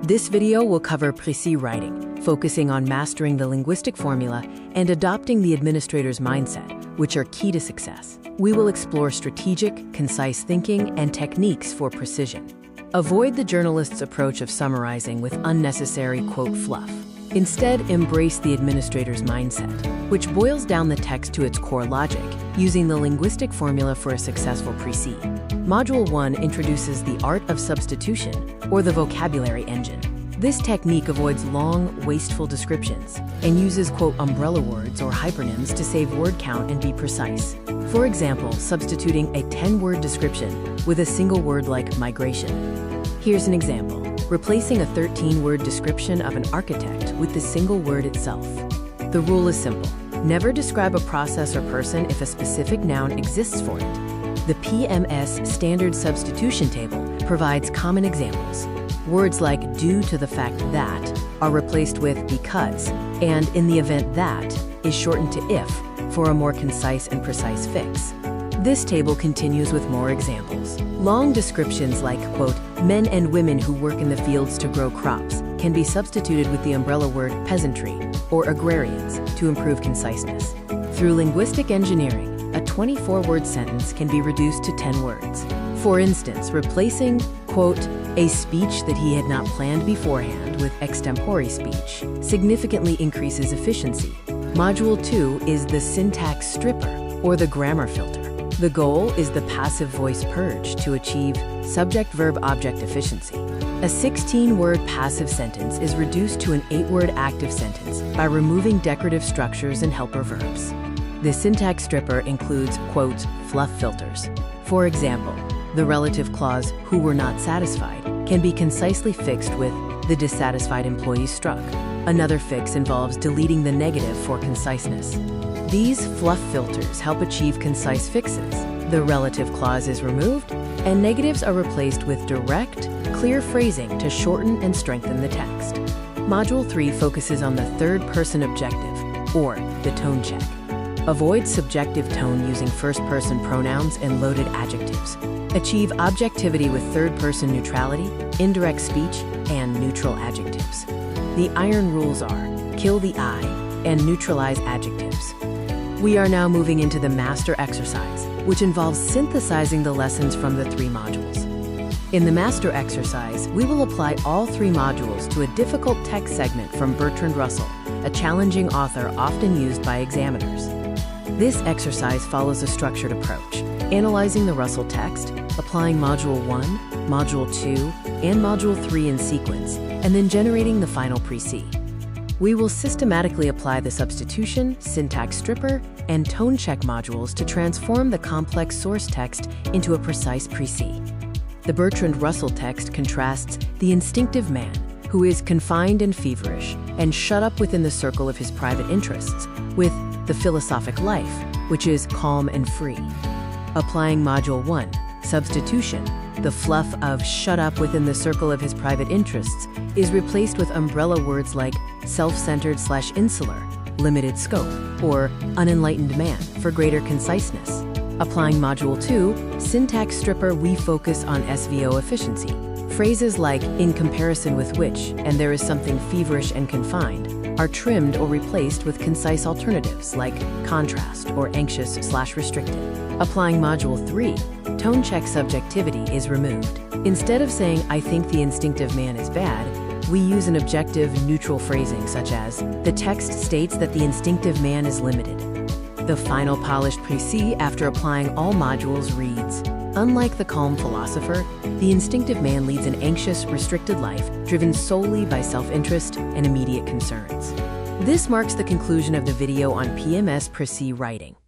This video will cover Précis writing, focusing on mastering the linguistic formula and adopting the administrator's mindset, which are key to success. We will explore strategic, concise thinking and techniques for precision. Avoid the journalist's approach of summarizing with unnecessary quote fluff. Instead, embrace the administrator's mindset, which boils down the text to its core logic, using the linguistic formula for a successful Précis. Module 1 introduces the art of substitution, or the vocabulary engine. This technique avoids long, wasteful descriptions and uses, quote, umbrella words or hypernyms to save word count and be precise. For example, substituting a 10-word description with a single word like migration. Here's an example. Replacing a 13-word description of an architect with the single word itself. The rule is simple. Never describe a process or person if a specific noun exists for it. The PMS Standard Substitution Table provides common examples. Words like due to the fact that are replaced with because, and in the event that is shortened to if for a more concise and precise fix. This table continues with more examples. Long descriptions like, quote, men and women who work in the fields to grow crops can be substituted with the umbrella word peasantry or agrarians to improve conciseness. Through linguistic engineering, a 24-word sentence can be reduced to 10 words. For instance, replacing, quote, a speech that he had not planned beforehand with extempore speech significantly increases efficiency. Module 2 is the syntax stripper or the grammar filter. The goal is the passive voice purge to achieve subject-verb-object efficiency. A 16-word passive sentence is reduced to an 8-word active sentence by removing decorative structures and helper verbs. The syntax stripper includes, quote, fluff filters. For example, the relative clause, who were not satisfied, can be concisely fixed with the dissatisfied employee struck. Another fix involves deleting the negative for conciseness. These fluff filters help achieve concise fixes. The relative clause is removed, and negatives are replaced with direct, clear phrasing to shorten and strengthen the text. Module 3 focuses on the third-person objective, or the tone check. Avoid subjective tone using first-person pronouns and loaded adjectives. Achieve objectivity with third-person neutrality, indirect speech, and neutral adjectives. The iron rules are kill the I and neutralize adjectives. We are now moving into the master exercise, which involves synthesizing the lessons from the 3 modules. In the master exercise, we will apply all 3 modules to a difficult text segment from Bertrand Russell, a challenging author often used by examiners. This exercise follows a structured approach, analyzing the Russell text, applying Module 1, Module 2, and Module 3 in sequence, and then generating the final Précis. We will systematically apply the substitution, syntax stripper, and tone check modules to transform the complex source text into a precise Précis. The Bertrand Russell text contrasts the instinctive man, who is confined and feverish, and shut up within the circle of his private interests, with the philosophic life, which is calm and free. Applying Module 1, substitution, the fluff of shut up within the circle of his private interests is replaced with umbrella words like self-centered/insular, limited scope, or unenlightened man for greater conciseness. Applying Module 2, syntax stripper, we focus on SVO efficiency. Phrases like in comparison with which and there is something feverish and confined are trimmed or replaced with concise alternatives like contrast or anxious/restricted. Applying Module 3, tone check subjectivity is removed. Instead of saying, I think the instinctive man is bad, we use an objective, neutral phrasing such as, the text states that the instinctive man is limited. The final polished Précis after applying all modules reads, unlike the calm philosopher, the instinctive man leads an anxious, restricted life driven solely by self-interest and immediate concerns. This marks the conclusion of the video on PMS Précis writing.